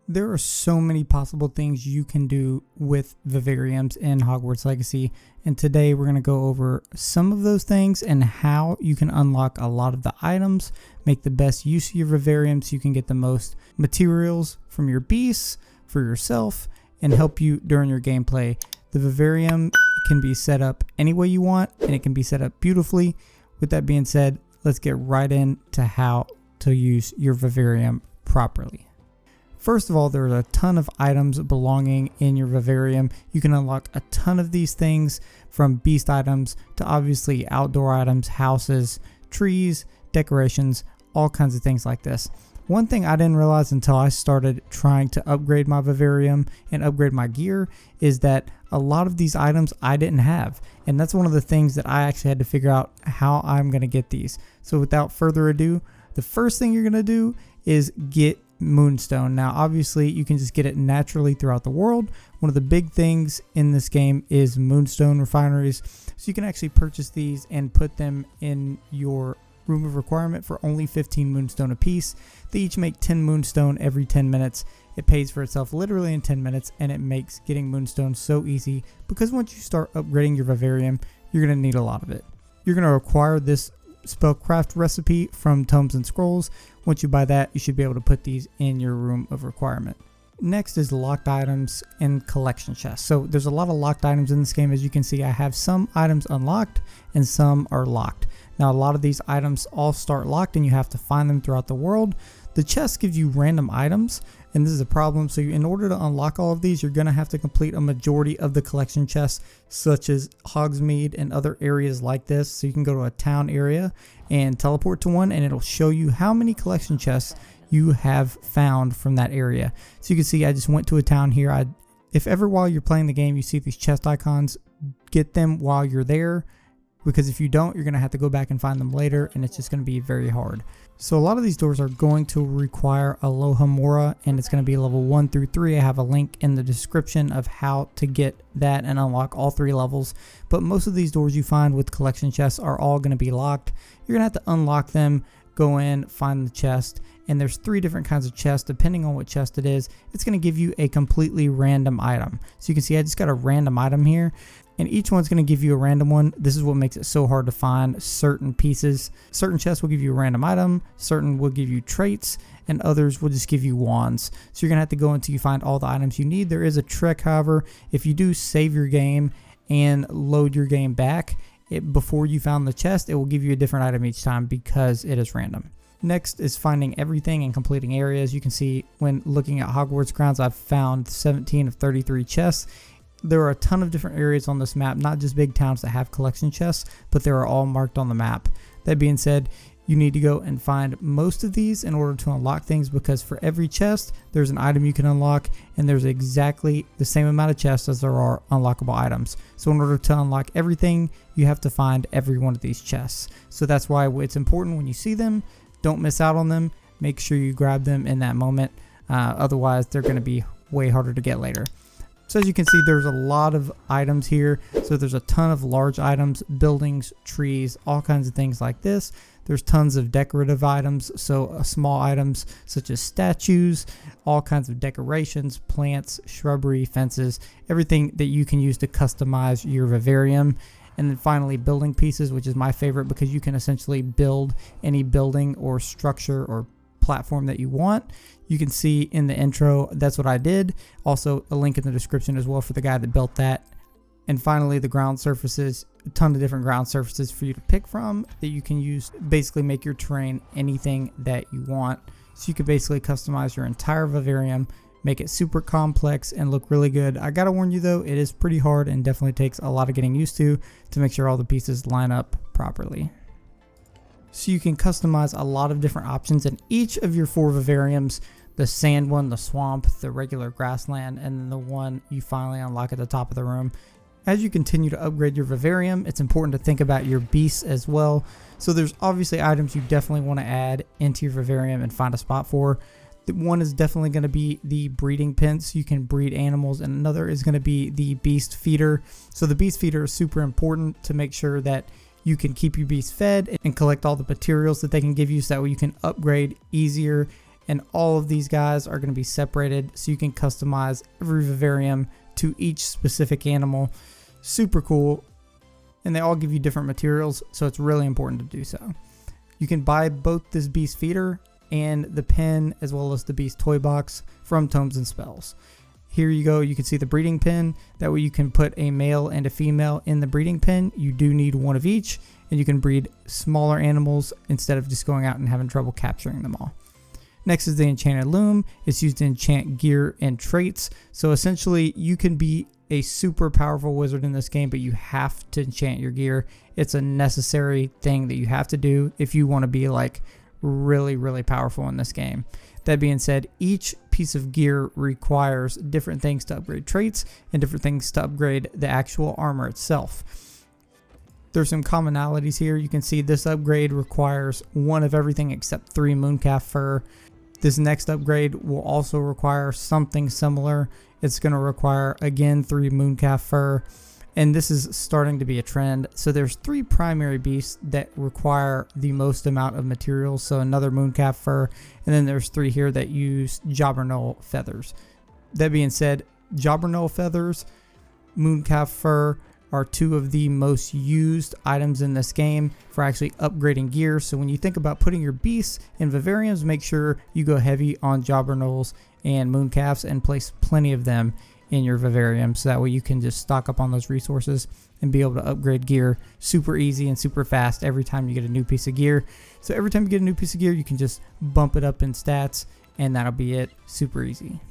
There are so many possible things you can do with vivariums in Hogwarts Legacy, and today we're going to go over some of those things and how you can unlock a lot of the items, make the best use of your vivarium so you can get the most materials from your beasts for yourself and help you during your gameplay. The vivarium can be set up any way you want, and it can be set up beautifully. With that being said, let's get right into how to use your vivarium properly. First of all, there are a ton of items belonging in your vivarium. You can unlock a ton of these things, from beast items to obviously outdoor items, houses, trees, decorations, all kinds of things like this. One thing I didn't realize until I started trying to upgrade my vivarium and upgrade my gear is that a lot of these items I didn't have. And that's one of the things that I actually had to figure out how I'm going to get these. So without further ado, the first thing you're going to do is get Moonstone. Now obviously you can just get it naturally throughout the world. One of the big things in this game is Moonstone refineries, so you can actually purchase these and put them in your room of requirement for only 15 Moonstone a piece. They each make 10 Moonstone every 10 minutes. It pays for itself literally in 10 minutes, and it makes getting Moonstone so easy because once you start upgrading your vivarium, you're going to need a lot of it. You're going to require this spellcraft recipe from Tomes and Scrolls. Once you buy that, you should be able to put these in your room of requirement. Next is locked items and collection chests. So there's a lot of locked items in this game. As you can see, I have some items unlocked and some are locked. Now a lot of these items all start locked and you have to find them throughout the world. The chest gives you random items, and this is a problem. So in order to unlock all of these, you're going to have to complete a majority of the collection chests, such as Hogsmeade and other areas like this. So you can go to a town area and teleport to one, and it'll show you how many collection chests you have found from that area. So you can see I just went to a town here. If ever while you're playing the game you see these chest icons, get them while you're there, because if you don't, you're going to have to go back and find them later, and it's just going to be very hard. So a lot of these doors are going to require ALOHOMORA, and it's going to be level 1 through 3. I have a link in the description of how to get that and unlock all 3 levels. But most of these doors you find with collection chests are all going to be locked. You're going to have to unlock them, go in, find the chest, and there's 3 different kinds of chests. Depending on what chest it is, it's going to give you a completely random item. So you can see I just got a random item here, and each one's going to give you a random one. This is what makes it so hard to find certain pieces. Certain chests will give you a random item, certain will give you traits, and others will just give you wands. So you're going to have to go until you find all the items you need. There is a trick, however. If you do save your game and load your game back before you found the chest, it will give you a different item each time because it is random. Next is finding everything and completing areas. You can see when looking at Hogwarts grounds, I've found 17 of 33 chests. There are a ton of different areas on this map, not just big towns that have collection chests, but they are all marked on the map. That being said, you need to go and find most of these in order to unlock things, because for every chest, there's an item you can unlock, and there's exactly the same amount of chests as there are unlockable items. So in order to unlock everything, you have to find every one of these chests. So that's why it's important when you see them, don't miss out on them. Make sure you grab them in that moment. Otherwise, they're going to be way harder to get later. So as you can see, there's a lot of items here. So there's a ton of large items, buildings, trees, all kinds of things like this. There's tons of decorative items, so small items such as statues, all kinds of decorations, plants, shrubbery, fences, everything that you can use to customize your vivarium. And then finally, building pieces, which is my favorite because you can essentially build any building or structure or platform that you want. You can see in the intro, that's what I did. Also, a link in the description as well for the guy that built that. And finally, the ground surfaces, a ton of different ground surfaces for you to pick from that you can use to basically make your terrain anything that you want. So you can basically customize your entire vivarium, make it super complex and look really good. I gotta warn you though, it is pretty hard and definitely takes a lot of getting used to make sure all the pieces line up properly. So you can customize a lot of different options in each of your 4 vivariums: the sand one, the swamp, the regular grassland, and then the one you finally unlock at the top of the room. As you continue to upgrade your vivarium, it's important to think about your beasts as well. So there's obviously items you definitely want to add into your vivarium and find a spot for. One is definitely going to be the breeding pen, so you can breed animals, and another is going to be the beast feeder. So the beast feeder is super important to make sure that you can keep your beasts fed and collect all the materials that they can give you, so that way you can upgrade easier and all of these guys are going to be separated so you can customize every vivarium to each specific animal. Super cool, and they all give you different materials, so it's really important to do so. You can buy both this beast feeder and the pen as well as the beast toy box from Tomes and Spells. Here you go, you can see the breeding pen. That way you can put a male and a female in the breeding pen. You do need one of each, and you can breed smaller animals instead of just going out and having trouble capturing them all. Next is the enchanted loom. It's used to enchant gear and traits. So essentially you can be a super powerful wizard in this game, but you have to enchant your gear. It's a necessary thing that you have to do if you want to be like really powerful in this game. That being said, each piece of gear requires different things to upgrade traits and different things to upgrade the actual armor itself. There's some commonalities here. You can see this upgrade requires one of everything except 3 mooncalf fur. This next upgrade will also require something similar. It's going to require, again, 3 mooncalf fur. And this is starting to be a trend. So there's 3 primary beasts that require the most amount of materials. So another mooncalf fur. And then there's 3 here that use JOBBERKNOLL feathers. That being said, JOBBERKNOLL feathers, mooncalf fur are 2 of the most used items in this game for actually upgrading gear. So when you think about putting your beasts in vivariums, make sure you go heavy on JOBBERKNOLLs and mooncalves and place plenty of them in your vivarium, so that way you can just stock up on those resources and be able to upgrade gear super easy and super fast every time you get a new piece of gear. So every time you get a new piece of gear, you can just bump it up in stats, and that'll be it. Super easy.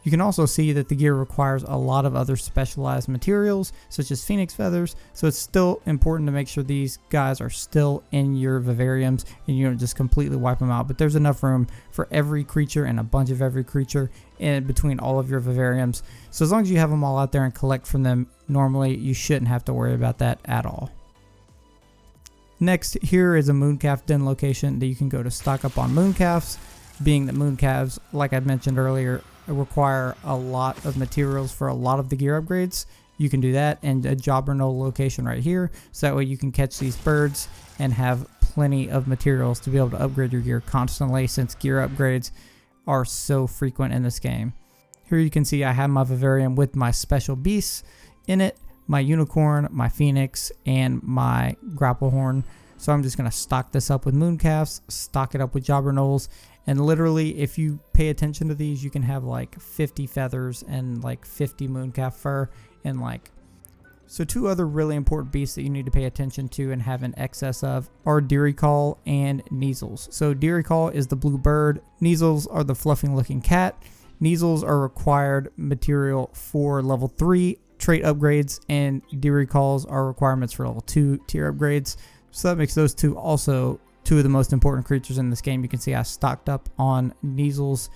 You can also see that the gear requires a lot of other specialized materials such as phoenix feathers, so it's still important to make sure these guys are still in your vivariums and you don't just completely wipe them out. But there's enough room for every creature and a bunch of every creature in between all of your vivariums. So as long as you have them all out there and collect from them normally, you shouldn't have to worry about that at all. Next, here is a mooncalf den location that you can go to stock up on mooncalves, being that mooncalves, like I mentioned earlier, require a lot of materials for a lot of the gear upgrades. You can do that, and a JOBBERKNOLL location right here, so that way you can catch these birds and have plenty of materials to be able to upgrade your gear constantly, since gear upgrades are so frequent in this game. Here you can see I have my vivarium with my special beasts in it, my unicorn, my phoenix, and my grapplehorn. So I'm just going to stock this up with mooncalves, stock it up with JOBBERKNOLLs, and literally if you pay attention to these, you can have like 50 feathers and like 50 mooncalf fur and like... So 2 other really important beasts that you need to pay attention to and have an excess of are Diricall and KNEAZLEs. So Diricall is the blue bird, KNEAZLEs are the fluffy looking cat. KNEAZLEs are required material for level 3 trait upgrades, and Diricalls are requirements for level 2 tier upgrades. So that makes those 2 also 2 of the most important creatures in this game. You can see I stocked up on KNEAZLEs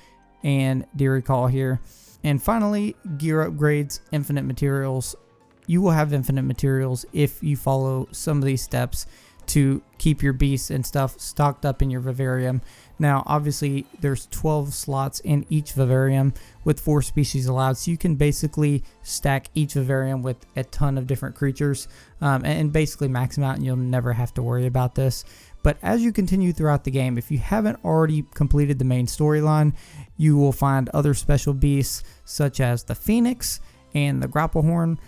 and Diricall here. And finally, gear upgrades, infinite materials. You will have infinite materials if you follow some of these steps to keep your beasts and stuff stocked up in your vivarium. Now, obviously, there's 12 slots in each vivarium with 4 species allowed, so you can basically stack each vivarium with a ton of different creatures and basically max them out, and you'll never have to worry about this. But as you continue throughout the game, if you haven't already completed the main storyline, you will find other special beasts such as the phoenix and the grapplehorn.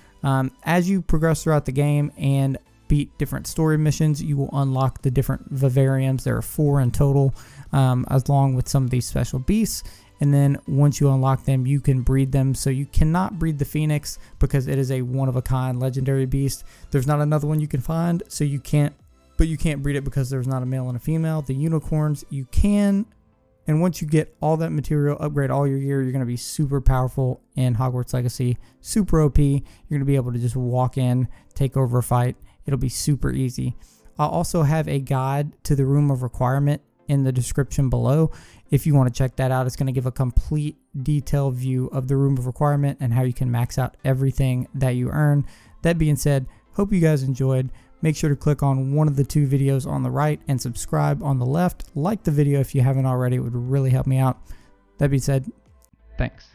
As you progress throughout the game and beat different story missions, you will unlock the different vivariums. There are 4 in total, along with some of these special beasts. And then once you unlock them, you can breed them. So you cannot breed the phoenix because it is a one-of-a-kind legendary beast. There's not another one you can find, so you can't. But you can't breed it because there's not a male and a female. The unicorns you can. And once you get all that material, upgrade all your gear, you're going to be super powerful in Hogwarts Legacy. Super OP. You're going to be able to just walk in, take over a fight. It'll be super easy. I'll also have a guide to the Room of Requirement in the description below. If you want to check that out, it's going to give a complete detailed view of the Room of Requirement and how you can max out everything that you earn. That being said, hope you guys enjoyed. Make sure to click on one of the 2 videos on the right and subscribe on the left. Like the video if you haven't already. It would really help me out. That being said, thanks.